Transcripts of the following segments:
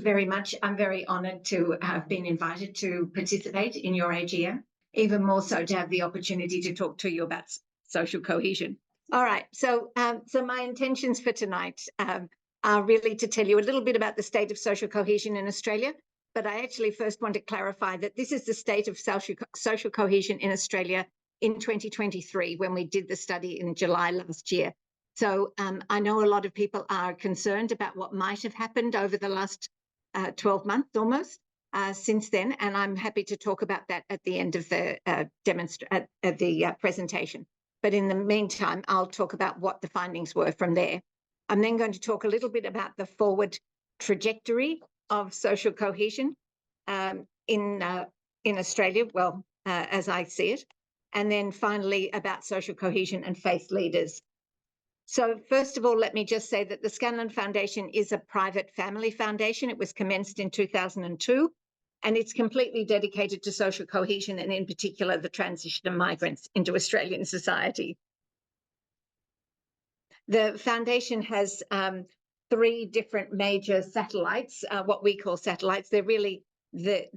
very much. I'm very honoured to have been invited to participate in your AGM, even more so to have the opportunity to talk to you about social cohesion. All right, so my intentions for tonight are really to tell you a little bit about the state of social cohesion in Australia, but I actually first want to clarify that this is the state of social cohesion in Australia in 2023, when we did the study in July last year. So I know a lot of people are concerned about what might have happened over the last 12 months almost since then, and I'm happy to talk about that at the end of the presentation. But in the meantime, I'll talk about what the findings were from there. I'm then going to talk a little bit about the forward trajectory of social cohesion in Australia, well, as I see it, and then finally about social cohesion and faith leaders. So first of all, let me just say that the Scanlon Foundation is a private family foundation. It was commenced in 2002, and it's completely dedicated to social cohesion and in particular the transition of migrants into Australian society. The foundation has 3 different major satellites, what we call satellites. They're really the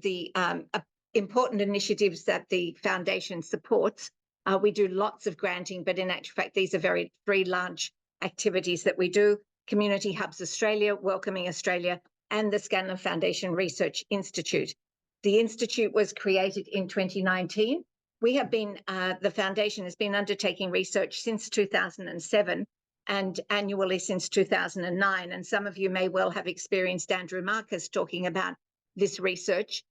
important initiatives that the foundation supports. We do lots of granting, but in actual fact, these are 3 large activities that we do: Community Hubs Australia, Welcoming Australia, and the Scanlon Foundation Research Institute. The Institute was created in 2019. We have been, the foundation has been undertaking research since 2007 and annually since 2009. And some of you may well have experienced Andrew Marcus talking about this research.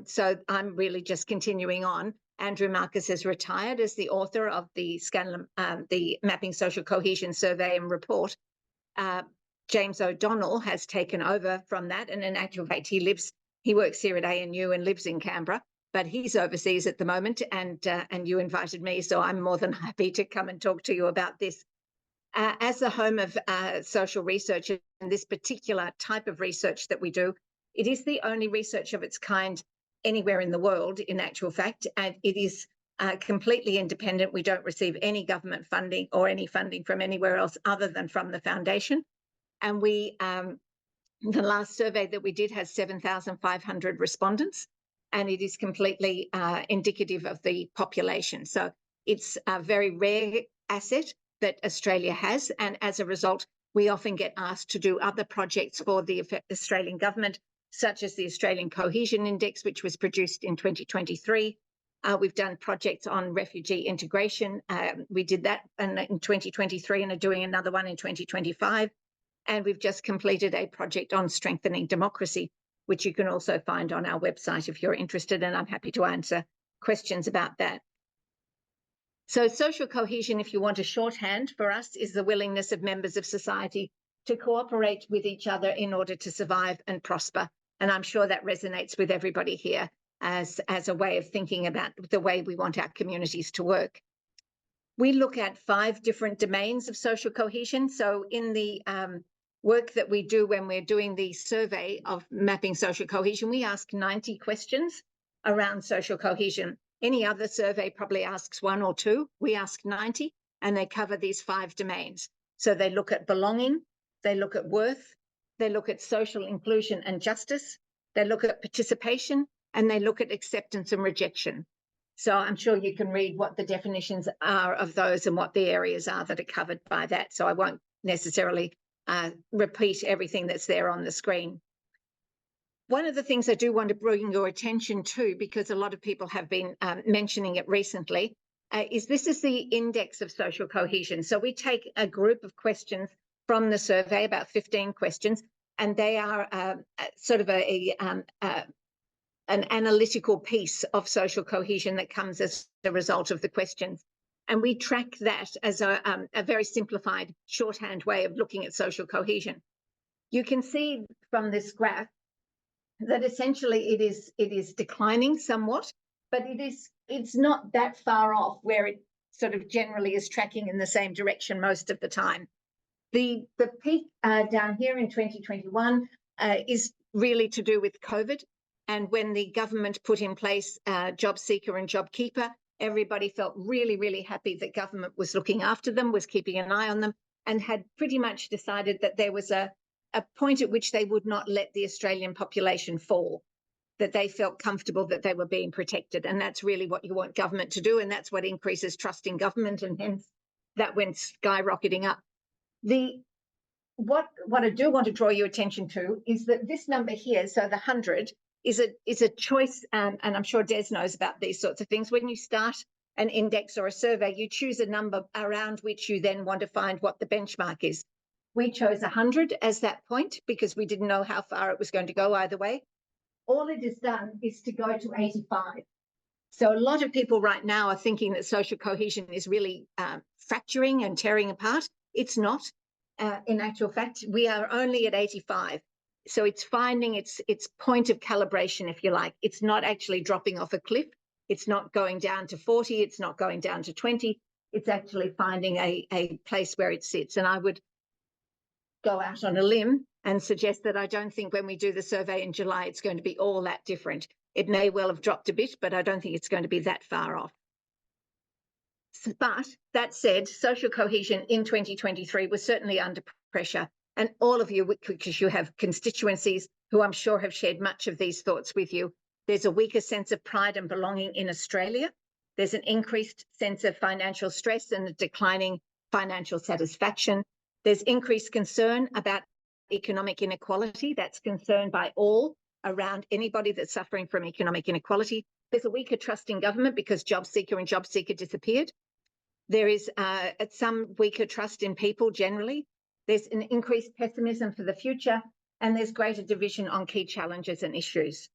So I'm really just continuing on. Andrew Marcus has retired as the author of the Scanlon, the Mapping Social Cohesion Survey and Report. James O'Donnell has taken over from that, and in actual fact, he works here at ANU and lives in Canberra, but he's overseas at the moment, and you invited me, so I'm more than happy to come and talk to you about this. As the home of social research and this particular type of research that we do, it is the only research of its kind anywhere in the world, in actual fact, and it is completely independent. We don't receive any government funding or any funding from anywhere else other than from the foundation. And we, the last survey that we did has 7,500 respondents, and it is completely indicative of the population. So it's a very rare asset that Australia has, and as a result, we often get asked to do other projects for the Australian government, such as the Australian Cohesion Index, which was produced in 2023. We've done projects on refugee integration. We did that in 2023 and are doing another one in 2025. And we've just completed a project on strengthening democracy, which you can also find on our website if you're interested, and I'm happy to answer questions about that. So social cohesion, if you want a shorthand for us, is the willingness of members of society to cooperate with each other in order to survive and prosper. And I'm sure that resonates with everybody here as a way of thinking about the way we want our communities to work. We look at 5 different domains of social cohesion. So in the work that we do when we're doing the survey of mapping social cohesion, we ask 90 questions around social cohesion. Any other survey probably asks 1 or 2. We ask 90, and they cover these 5 domains. So they look at belonging, they look at worth, they look at social inclusion and justice, they look at participation, and they look at acceptance and rejection. So I'm sure you can read what the definitions are of those and what the areas are that are covered by that. So I won't necessarily repeat everything that's there on the screen. One of the things I do want to bring your attention to, because a lot of people have been mentioning it recently, is this is the index of social cohesion. So we take a group of questions from the survey, about 15 questions, and they are sort of an analytical piece of social cohesion that comes as a result of the questions. And we track that as a very simplified shorthand way of looking at social cohesion. You can see from this graph that essentially it is declining somewhat, but it's not that far off where it sort of generally is tracking in the same direction most of the time. The peak down here in 2021 is really to do with COVID, and when the government put in place Job Seeker and JobKeeper, everybody felt really, really happy that government was looking after them, was keeping an eye on them, and had pretty much decided that there was a a point at which they would not let the Australian population fall, that they felt comfortable that they were being protected. And that's really what you want government to do. And that's what increases trust in government. And hence that went skyrocketing up. What I do want to draw your attention to is that this number here, so the 100, is a choice, and I'm sure Des knows about these sorts of things. When you start an index or a survey, you choose a number around which you then want to find what the benchmark is. We chose 100 as that point because we didn't know how far it was going to go either way. All it has done is to go to 85. So a lot of people right now are thinking that social cohesion is really fracturing and tearing apart. It's not. In actual fact, we are only at 85. So it's finding its point of calibration, if you like. It's not actually dropping off a cliff. It's not going down to 40. It's not going down to 20. It's actually finding a place where it sits. And I would go out on a limb and suggest that I don't think when we do the survey in July, it's going to be all that different. It may well have dropped a bit, but I don't think it's going to be that far off. But that said, social cohesion in 2023 was certainly under pressure. And all of you, because you have constituencies who I'm sure have shared much of these thoughts with you, there's a weaker sense of pride and belonging in Australia. There's an increased sense of financial stress and a declining financial satisfaction. There's increased concern about economic inequality. That's concern by all around anybody that's suffering from economic inequality. There's a weaker trust in government because job seeker and job seeker disappeared. There is some weaker trust in people generally. There's an increased pessimism for the future, and there's greater division on key challenges and issues.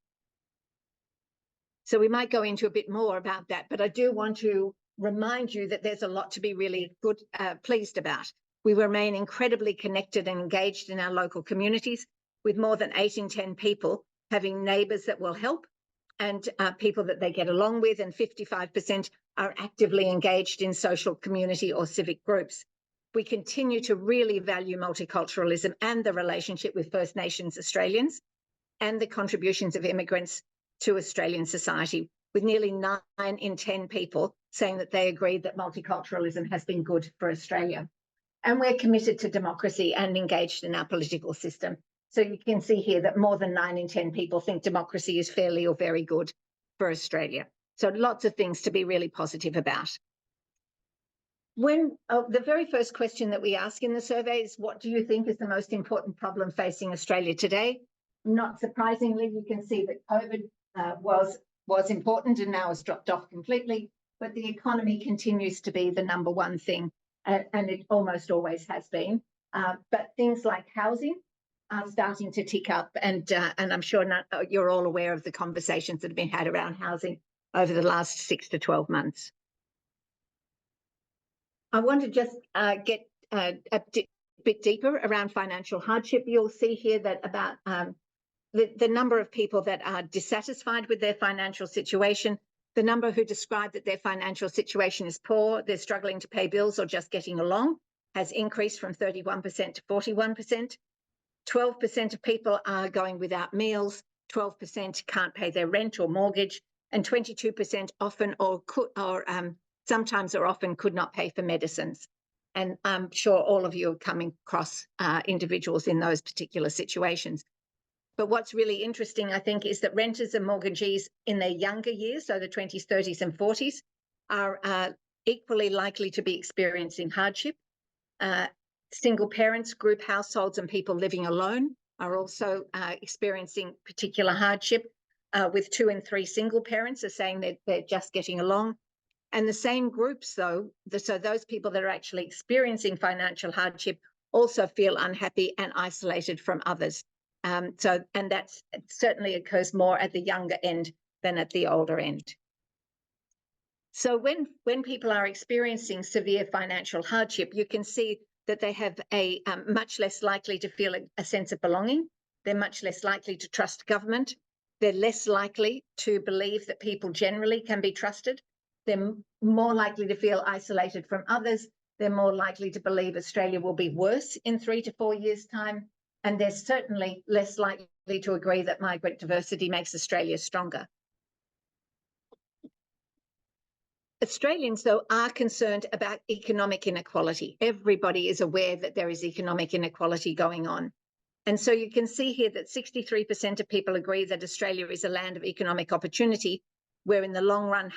So we might go into a bit more about that, but I do want to remind you that there's a lot to be really pleased about. We remain incredibly connected and engaged in our local communities, with more than 8 in 10 people having neighbours that will help and people that they get along with, and 55% are actively engaged in social community or civic groups. We continue to really value multiculturalism and the relationship with First Nations Australians and the contributions of immigrants to Australian society, with nearly 9 in 10 people saying that they agree that multiculturalism has been good for Australia. And we're committed to democracy and engaged in our political system. So you can see here that more than 9 in 10 people think democracy is fairly or very good for Australia. So lots of things to be really positive about. When the very first question that we ask in the survey is, what do you think is the most important problem facing Australia today? Not surprisingly, you can see that COVID was important and now has dropped off completely, but the economy continues to be the number one thing, and it almost always has been. But things like housing are starting to tick up, and I'm sure you're all aware of the conversations that have been had around housing over the last 6 to 12 months. I want to just get a bit deeper around financial hardship. You'll see here that about the number of people that are dissatisfied with their financial situation, the number who describe that their financial situation is poor, they're struggling to pay bills or just getting along, has increased from 31% to 41%. 12% of people are going without meals, 12% can't pay their rent or mortgage, and 22% often sometimes or often could not pay for medicines. And I'm sure all of you are coming across individuals in those particular situations. But what's really interesting, I think, is that renters and mortgagees in their younger years, so the 20s, 30s and 40s, are equally likely to be experiencing hardship. Single parents, group households and people living alone are also experiencing particular hardship, with 2 in 3 single parents are saying that they're just getting along. And the same groups, though, so those people that are actually experiencing financial hardship also feel unhappy and isolated from others. And that certainly occurs more at the younger end than at the older end. So when people are experiencing severe financial hardship, you can see that they have a much less likely to feel a sense of belonging. They're much less likely to trust government. They're less likely to believe that people generally can be trusted. They're more likely to feel isolated from others. They're more likely to believe Australia will be worse in 3 to 4 years' time. And they're certainly less likely to agree that migrant diversity makes Australia stronger. Australians, though, are concerned about economic inequality. Everybody is aware that there is economic inequality going on. And so you can see here that 63% of people agree that Australia is a land of economic opportunity, where in the long run,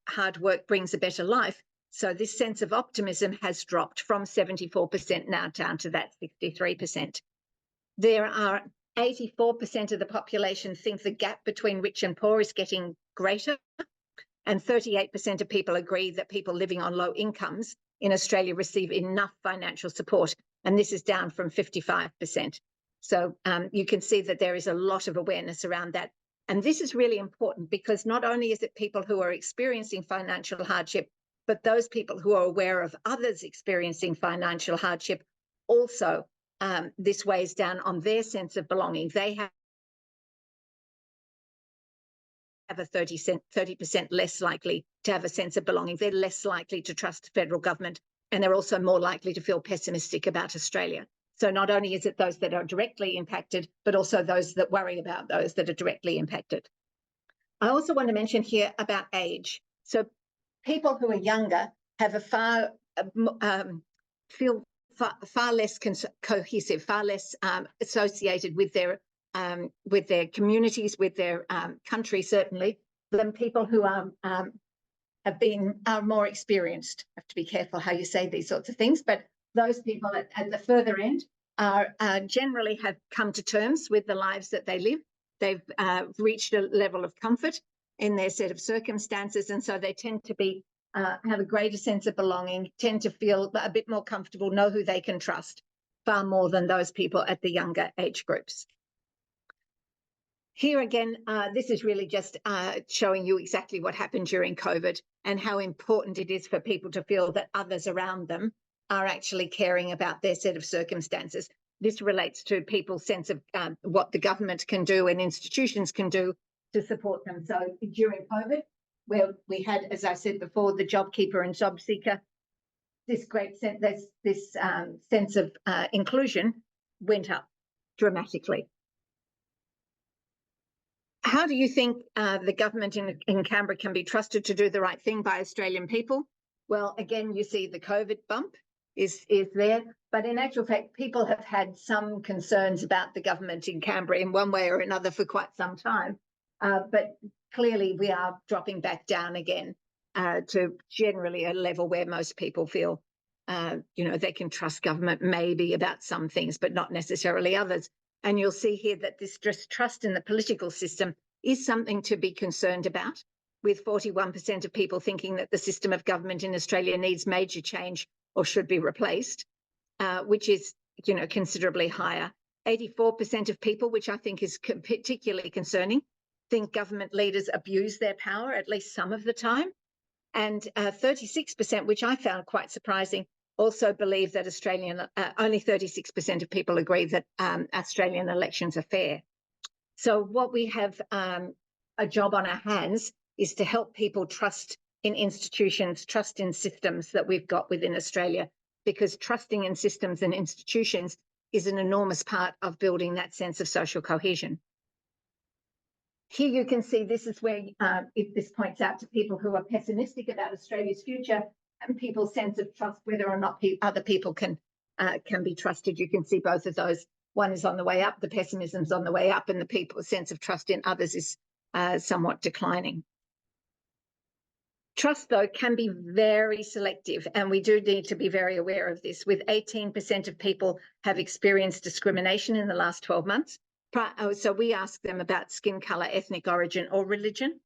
hard work brings a better life. So this sense of optimism has dropped from 74% now down to that 63%. There are 84% of the population think the gap between rich and poor is getting greater, and 38% of people agree that people living on low incomes in Australia receive enough financial support, and this is down from 55%. So you can see that there is a lot of awareness around that. And this is really important because not only is it people who are experiencing financial hardship, but those people who are aware of others experiencing financial hardship also, this weighs down on their sense of belonging. They have a 30% less likely to have a sense of belonging. They're less likely to trust the federal government, and they're also more likely to feel pessimistic about Australia. So not only is it those that are directly impacted, but also those that worry about those that are directly impacted. I also want to mention here about age. So people who are younger have a feel far less cohesive, far less associated with their communities, with their country, certainly, than people who are more experienced. I have to be careful how you say these sorts of things, but those people at the further end are generally have come to terms with the lives that they live. They've reached a level of comfort in their set of circumstances, and so they tend to be have a greater sense of belonging, tend to feel a bit more comfortable, know who they can trust, far more than those people at the younger age groups. Here again, this is really just showing you exactly what happened during COVID and how important it is for people to feel that others around them are actually caring about their set of circumstances. This relates to people's sense of what the government can do and institutions can do to support them. So during COVID, where we had, as I said before, the JobKeeper and JobSeeker, this great sense of inclusion went up dramatically. How do you think the government in Canberra can be trusted to do the right thing by Australian people? Well, again, you see the COVID bump is there, but in actual fact, people have had some concerns about the government in Canberra in one way or another for quite some time. But clearly we are dropping back down again to generally a level where most people feel, they can trust government maybe about some things, but not necessarily others. And you'll see here that this distrust in the political system is something to be concerned about, with 41% of people thinking that the system of government in Australia needs major change or should be replaced, which is, considerably higher. 84% of people, which I think is particularly concerning, think government leaders abuse their power at least some of the time. And 36%, which I found quite surprising, also believe that only 36% of people agree that Australian elections are fair. So what we have a job on our hands is to help people trust in institutions, trust in systems that we've got within Australia, because trusting in systems and institutions is an enormous part of building that sense of social cohesion. Here you can see this is where this points out to people who are pessimistic about Australia's future and people's sense of trust, whether or not other people can be trusted. You can see both of those. One is on the way up, the pessimism's on the way up, and the people's sense of trust in others is somewhat declining. Trust, though, can be very selective, and we do need to be very aware of this, with 18% of people have experienced discrimination in the last 12 months. So we ask them about skin colour, ethnic origin or religion.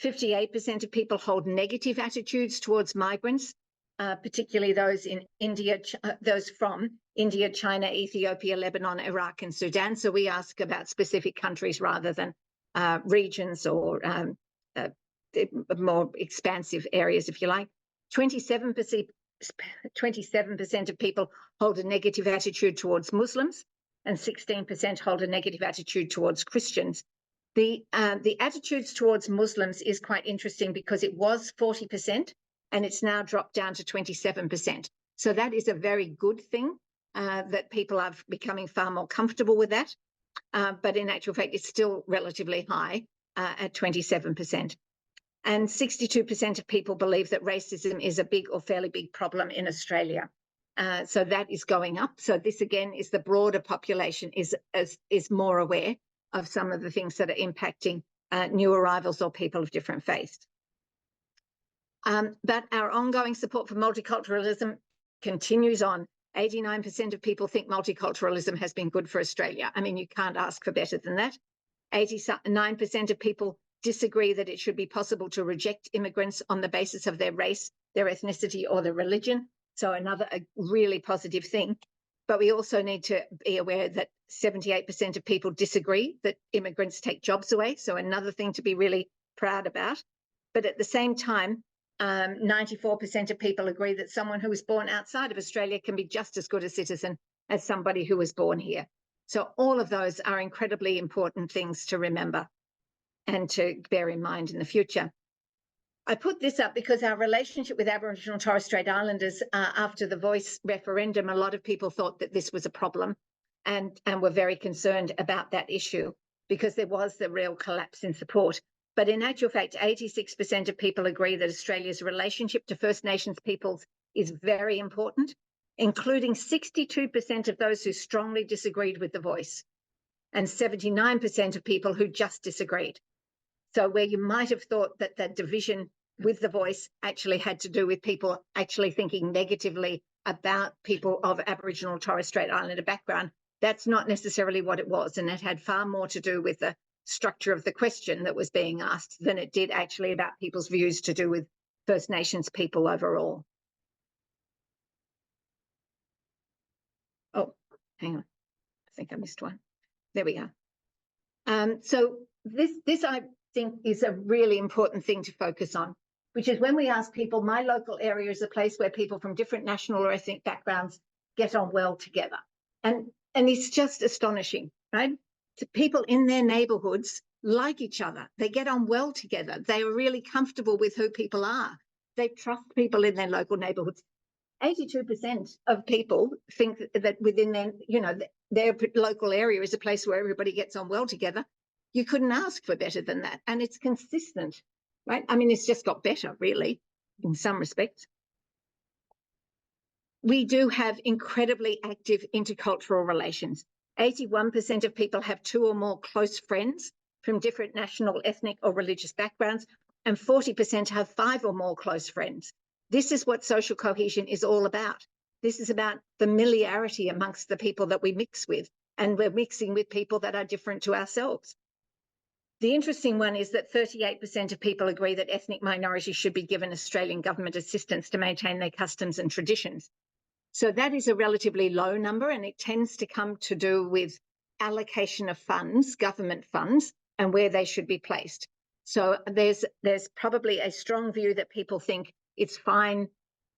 58% of people hold negative attitudes towards migrants, particularly those in India, those from India, China, Ethiopia, Lebanon, Iraq and Sudan. So we ask about specific countries rather than regions or more expansive areas, if you like. 27% of people hold a negative attitude towards Muslims, and 16% hold a negative attitude towards Christians. The attitudes towards Muslims is quite interesting because it was 40% and it's now dropped down to 27%. So that is a very good thing, that people are becoming far more comfortable with that. But in actual fact, it's still relatively high at 27%. And 62% of people believe that racism is a big or fairly big problem in Australia. So that is going up. So this again is the broader population is more aware of some of the things that are impacting new arrivals or people of different faiths. But our ongoing support for multiculturalism continues on. 89% of people think multiculturalism has been good for Australia. I mean, you can't ask for better than that. 89% of people disagree that it should be possible to reject immigrants on the basis of their race, their ethnicity, or their religion. So another really positive thing. But we also need to be aware that 78% of people disagree that immigrants take jobs away. So another thing to be really proud about. But at the same time, 94% of people agree that someone who was born outside of Australia can be just as good a citizen as somebody who was born here. So all of those are incredibly important things to remember and to bear in mind in the future. I put this up because our relationship with Aboriginal and Torres Strait Islanders after the Voice referendum, a lot of people thought that this was a problem and were very concerned about that issue because there was the real collapse in support. But in actual fact, 86% of people agree that Australia's relationship to First Nations peoples is very important, including 62% of those who strongly disagreed with the Voice and 79% of people who just disagreed. So where you might have thought that the division with the Voice actually had to do with people actually thinking negatively about people of Aboriginal Torres Strait Islander background, that's not necessarily what it was. And it had far more to do with the structure of the question that was being asked than it did actually about people's views to do with First Nations people overall. Oh, hang on. I think I missed one. There we go. So this I think is a really important thing to focus on, which is when we ask people, my local area is a place where people from different national or ethnic backgrounds get on well together. And it's just astonishing, right? So people in their neighbourhoods like each other. They get on well together. They are really comfortable with who people are. They trust people in their local neighbourhoods. 82% of people think that within their local area is a place where everybody gets on well together. You couldn't ask for better than that. And it's consistent, right? I mean, it's just got better, really, in some respects. We do have incredibly active intercultural relations. 81% of people have 2 or more close friends from different national, ethnic, or religious backgrounds, and 40% have 5 or more close friends. This is what social cohesion is all about. This is about familiarity amongst the people that we mix with, and we're mixing with people that are different to ourselves. The interesting one is that 38% of people agree that ethnic minorities should be given Australian government assistance to maintain their customs and traditions. So that is a relatively low number, and it tends to come to do with allocation of funds, government funds, and where they should be placed. So there's probably a strong view that people think it's fine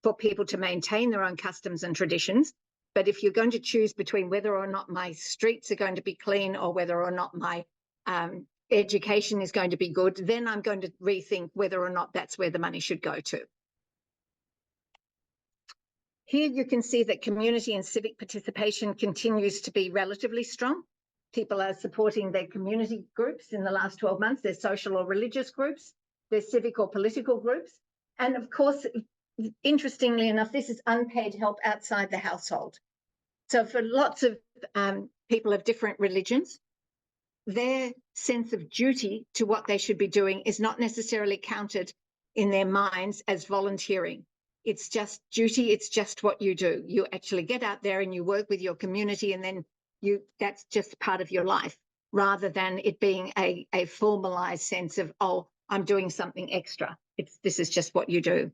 for people to maintain their own customs and traditions, but if you're going to choose between whether or not my streets are going to be clean or whether or not my education is going to be good, then I'm going to rethink whether or not that's where the money should go to. Here you can see that community and civic participation continues to be relatively strong. People are supporting their community groups in the last 12 months, their social or religious groups, their civic or political groups. And of course, interestingly enough, this is unpaid help outside the household. So for lots of people of different religions, their sense of duty to what they should be doing is not necessarily counted in their minds as volunteering. It's just duty. It's just what you do. You actually get out there and you work with your community, and then that's just part of your life, rather than it being a formalized sense of, oh, I'm doing something extra. This is just what you do.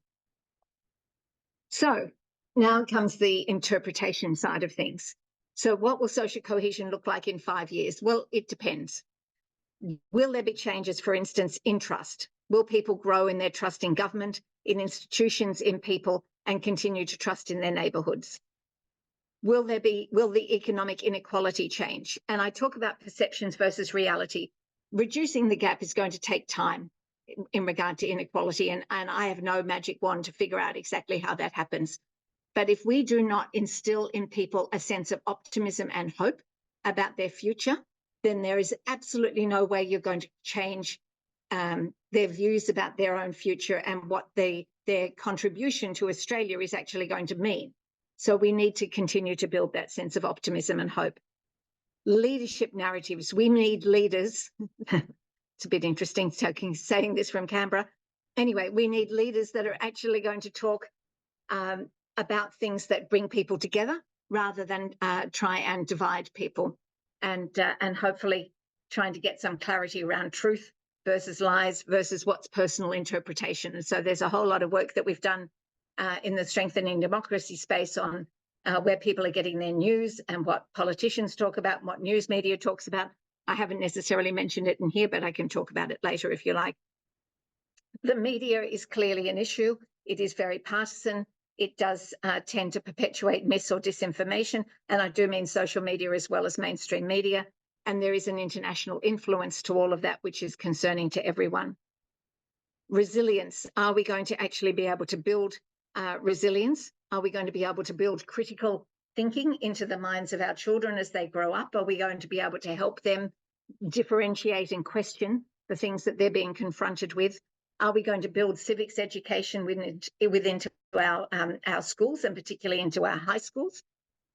So now comes the interpretation side of things. So what will social cohesion look like in 5 years? Well, it depends. Will there be changes, for instance, in trust? Will people grow in their trust in government, in institutions, in people, and continue to trust in their neighbourhoods? Will the economic inequality change? And I talk about perceptions versus reality. Reducing the gap is going to take time in regard to inequality, and I have no magic wand to figure out exactly how that happens. But if we do not instill in people a sense of optimism and hope about their future, then there is absolutely no way you're going to change their views about their own future and what their contribution to Australia is actually going to mean. So we need to continue to build that sense of optimism and hope. Leadership narratives. We need leaders. It's a bit interesting saying this from Canberra. Anyway, we need leaders that are actually going to talk about things that bring people together rather than try and divide people, and hopefully trying to get some clarity around truth versus lies versus what's personal interpretation. And so there's a whole lot of work that we've done in the strengthening democracy space on where people are getting their news and what politicians talk about and what news media talks about. I haven't necessarily mentioned it in here, but I can talk about it later if you like. The media is clearly an issue. It is very partisan. It does tend to perpetuate mis or disinformation, and I do mean social media as well as mainstream media. And there is an international influence to all of that, which is concerning to everyone. Resilience. Are we going to actually be able to build resilience? Are we going to be able to build critical thinking into the minds of our children as they grow up? Are we going to be able to help them differentiate and question the things that they're being confronted with? Are we going to build civics education within our schools, and particularly into our high schools?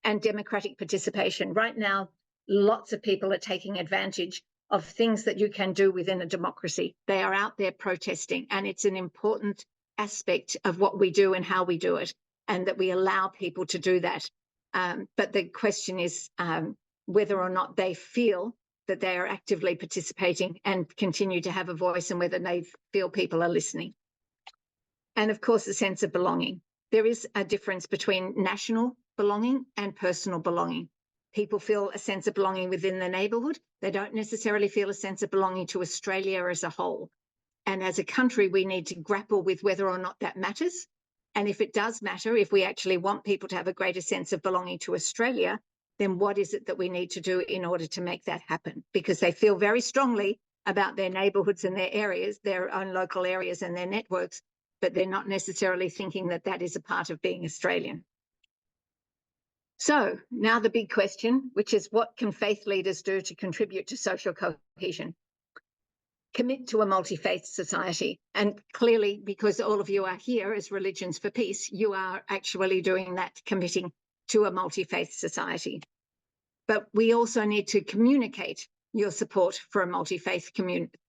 And democratic participation. Right now, lots of people are taking advantage of things that you can do within a democracy. They are out there protesting, and it's an important aspect of what we do and how we do it, and that we allow people to do that. But the question is whether or not they feel that they are actively participating and continue to have a voice, and whether they feel people are listening. And of course, the sense of belonging. There is a difference between national belonging and personal belonging. People feel a sense of belonging within their neighbourhood. They don't necessarily feel a sense of belonging to Australia as a whole. And as a country, we need to grapple with whether or not that matters. And if it does matter, if we actually want people to have a greater sense of belonging to Australia, then what is it that we need to do in order to make that happen? Because they feel very strongly about their neighbourhoods and their areas, their own local areas and their networks, but they're not necessarily thinking that that is a part of being Australian. So now the big question, which is what can faith leaders do to contribute to social cohesion? Commit to a multi-faith society. And clearly, because all of you are here as Religions for Peace, you are actually doing that, committing to a multi-faith society. But we also need to communicate your support for a multi-faith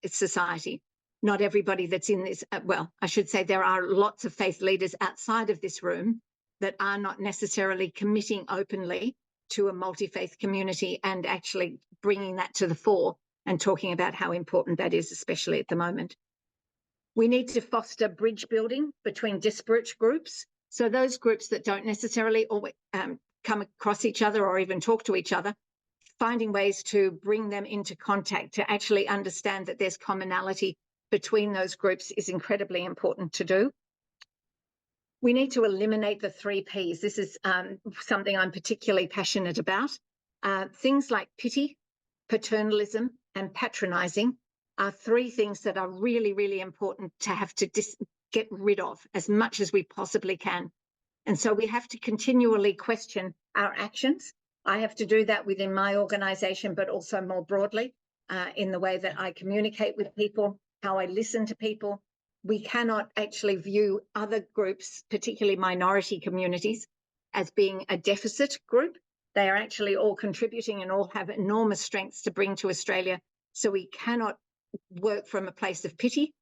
society. Not everybody that's in this, well, I should say there are lots of faith leaders outside of this room that are not necessarily committing openly to a multi-faith community and actually bringing that to the fore and talking about how important that is, especially at the moment. We need to foster bridge building between disparate groups. So those groups that don't necessarily always come across each other or even talk to each other, finding ways to bring them into contact, to actually understand that there's commonality between those groups is incredibly important to do. We need to eliminate the 3 Ps. This is something I'm particularly passionate about. Things like pity, paternalism, and patronising are 3 things that are really, really important to have to get rid of as much as we possibly can. And so we have to continually question our actions. I have to do that within my organisation, but also more broadly in the way that I communicate with people, how I listen to people. We cannot actually view other groups, particularly minority communities, as being a deficit group. They are actually all contributing and all have enormous strengths to bring to Australia. So we cannot work from a place of pity.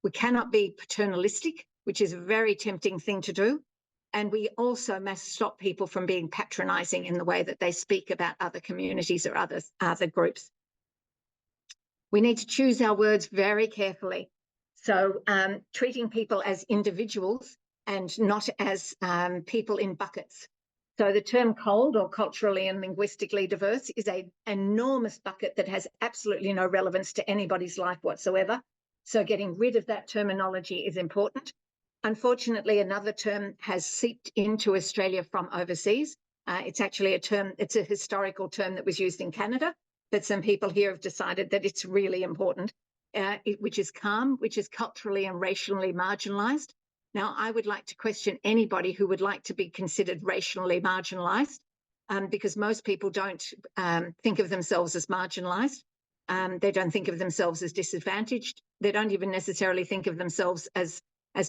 We cannot be paternalistic, which is a very tempting thing to do. And we also must stop people from being patronising in the way that they speak about other communities or other groups. We need to choose our words very carefully. So treating people as individuals and not as people in buckets. So the term cold or culturally and linguistically diverse is an enormous bucket that has absolutely no relevance to anybody's life whatsoever. So getting rid of that terminology is important. Unfortunately, another term has seeped into Australia from overseas. It's actually a term, it's a historical term that was used in Canada, but some people here have decided that it's really important, which is calm, which is culturally and racially marginalised. Now, I would like to question anybody who would like to be considered racially marginalised, because most people don't think of themselves as marginalised. They don't think of themselves as disadvantaged. They don't even necessarily think of themselves as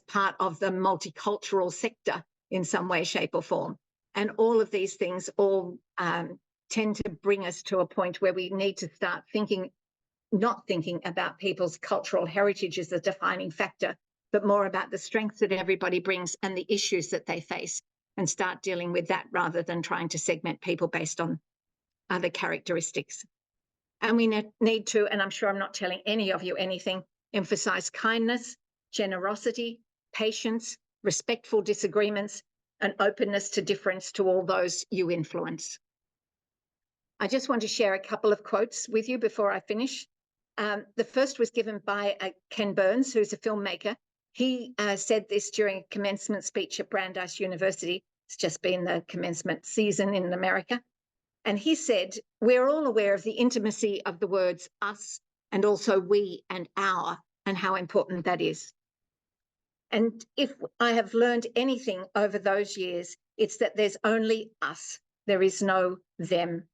part of the multicultural sector in some way, shape or form. And all of these things all tend to bring us to a point where we need to start not thinking about people's cultural heritage as a defining factor, but more about the strengths that everybody brings and the issues that they face, and start dealing with that rather than trying to segment people based on other characteristics. And we need to, and I'm sure I'm not telling any of you anything, emphasize kindness, generosity, patience, respectful disagreements, and openness to difference to all those you influence. I just want to share a couple of quotes with you before I finish. The first was given by Ken Burns, who's a filmmaker. He said this during a commencement speech at Brandeis University. It's just been the commencement season in America. And he said, we're all aware of the intimacy of the words us and also we and our, and how important that is. And if I have learned anything over those years, it's that there's only us. There is no them.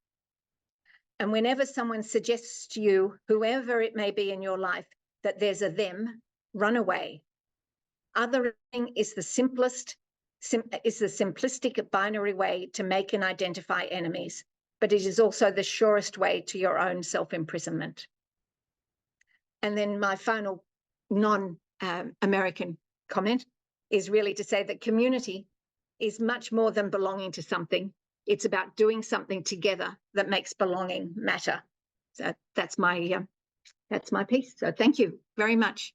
And whenever someone suggests to you, whoever it may be in your life, that there's a them, run away. Othering is the simplistic binary way to make and identify enemies, but it is also the surest way to your own self-imprisonment. And then my final non-American comment is really to say that community is much more than belonging to something. It's about doing something together that makes belonging matter. So that's my piece. So thank you very much.